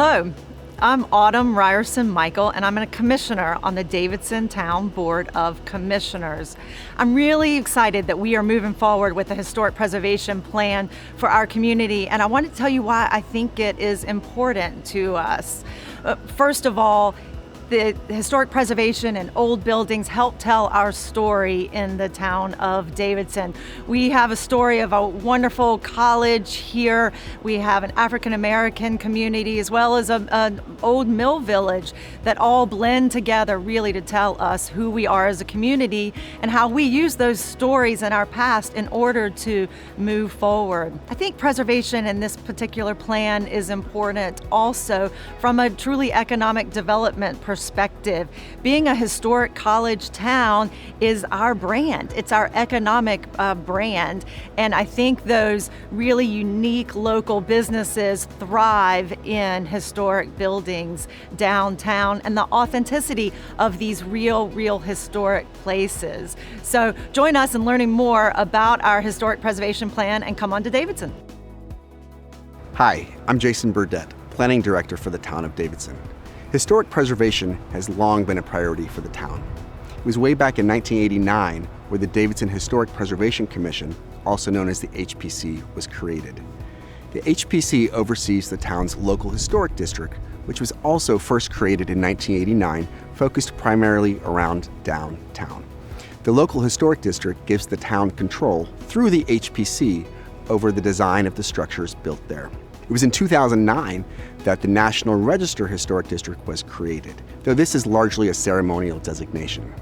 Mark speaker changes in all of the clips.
Speaker 1: Hello, I'm Autumn Ryerson Michael, and I'm a commissioner on the Davidson Town Board of Commissioners. I'm really excited that we are moving forward with the historic preservation plan for our community, and I want to tell you why I think it is important to us. First of all, the historic preservation and old buildings help tell our story in the town of Davidson. We have a story of a wonderful college here. We have an African American community as well as an old mill village that all blend together really to tell us who we are as a community and how we use those stories in our past in order to move forward. I think preservation in this particular plan is important also from a truly economic development perspective. Being a historic college town is our brand. It's our economic brand. And I think those really unique local businesses thrive in historic buildings downtown and the authenticity of these real historic places. So join us in learning more about our historic preservation plan and come on to Davidson.
Speaker 2: Hi, I'm Jason Burdett, Planning Director for the Town of Davidson. Historic preservation has long been a priority for the town. It was way back in 1989 where the Davidson Historic Preservation Commission, also known as the HPC, was created. The HPC oversees the town's local historic district, which was also first created in 1989, focused primarily around downtown. The local historic district gives the town control through the HPC over the design of the structures built there. It was in 2009 that the National Register Historic District was created, though this is largely a ceremonial designation.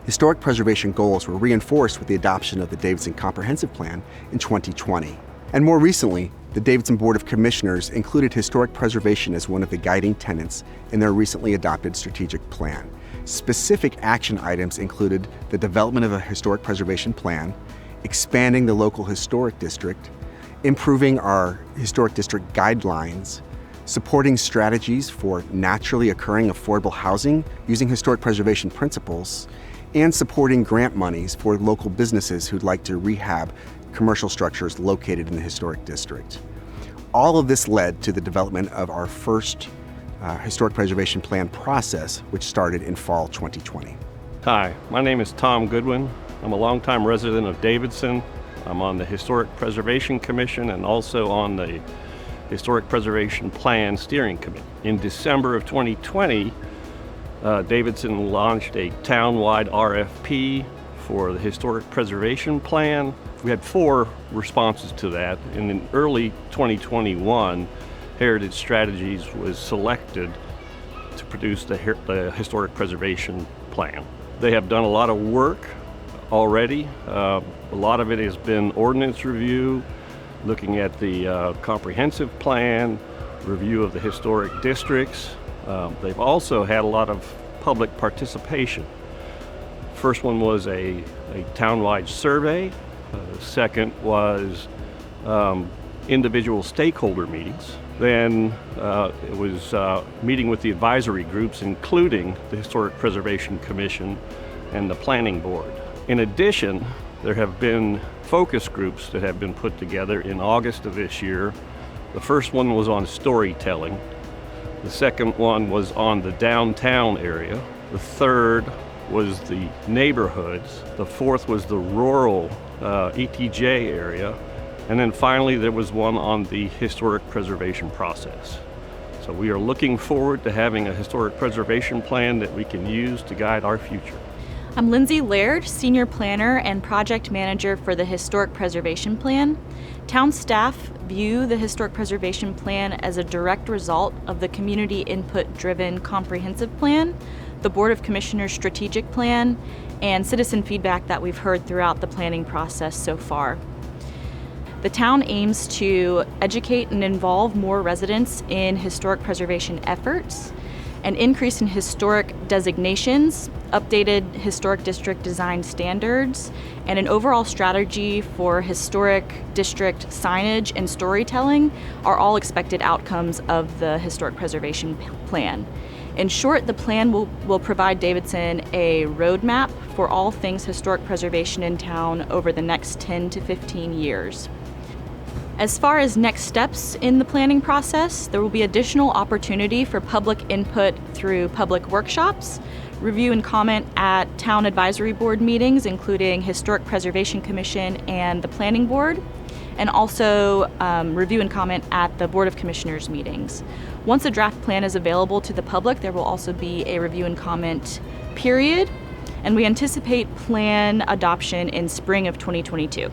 Speaker 2: Historic preservation goals were reinforced with the adoption of the Davidson Comprehensive Plan in 2020. And more recently, the Davidson Board of Commissioners included historic preservation as one of the guiding tenets in their recently adopted strategic plan. Specific action items included the development of a historic preservation plan, expanding the local historic district, improving our historic district guidelines, supporting strategies for naturally occurring affordable housing using historic preservation principles, and supporting grant monies for local businesses who'd like to rehab commercial structures located in the historic district. All of this led to the development of our first historic preservation plan process, which started in fall 2020.
Speaker 3: Hi, my name is Tom Goodwin. I'm a longtime resident of Davidson. I'm on the Historic Preservation Commission and also on the Historic Preservation Plan Steering Committee. In December of 2020, Davidson launched a town-wide RFP for the Historic Preservation Plan. We had 4 responses to that. In early 2021, Heritage Strategies was selected to produce the Historic Preservation Plan. They have done a lot of work already. A lot of it has been ordinance review, looking at the comprehensive plan, review of the historic districts. They've also had a lot of public participation. First one was a town-wide survey. The second was individual stakeholder meetings. Then it was meeting with the advisory groups, including the Historic Preservation Commission and the Planning Board. In addition, there have been focus groups that have been put together in August of this year. The first one was on storytelling. The second one was on the downtown area. The third was the neighborhoods. The fourth was the rural ETJ area. And then finally, there was one on the historic preservation process. So we are looking forward to having a historic preservation plan that we can use to guide our future.
Speaker 4: I'm Lindsay Laird, Senior Planner and Project Manager for the Historic Preservation Plan. Town staff view the Historic Preservation Plan as a direct result of the community input-driven comprehensive plan, the Board of Commissioners strategic plan, and citizen feedback that we've heard throughout the planning process so far. The town aims to educate and involve more residents in historic preservation efforts, an increase in historic designations, updated historic district design standards, and an overall strategy for historic district signage and storytelling are all expected outcomes of the historic preservation plan. In short, the plan will provide Davidson a roadmap for all things historic preservation in town over the next 10 to 15 years. As far as next steps in the planning process, there will be additional opportunity for public input through public workshops, review and comment at town advisory board meetings, including Historic Preservation Commission and the Planning Board, and also review and comment at the Board of Commissioners meetings. Once a draft plan is available to the public, there will also be a review and comment period, and we anticipate plan adoption in spring of 2022.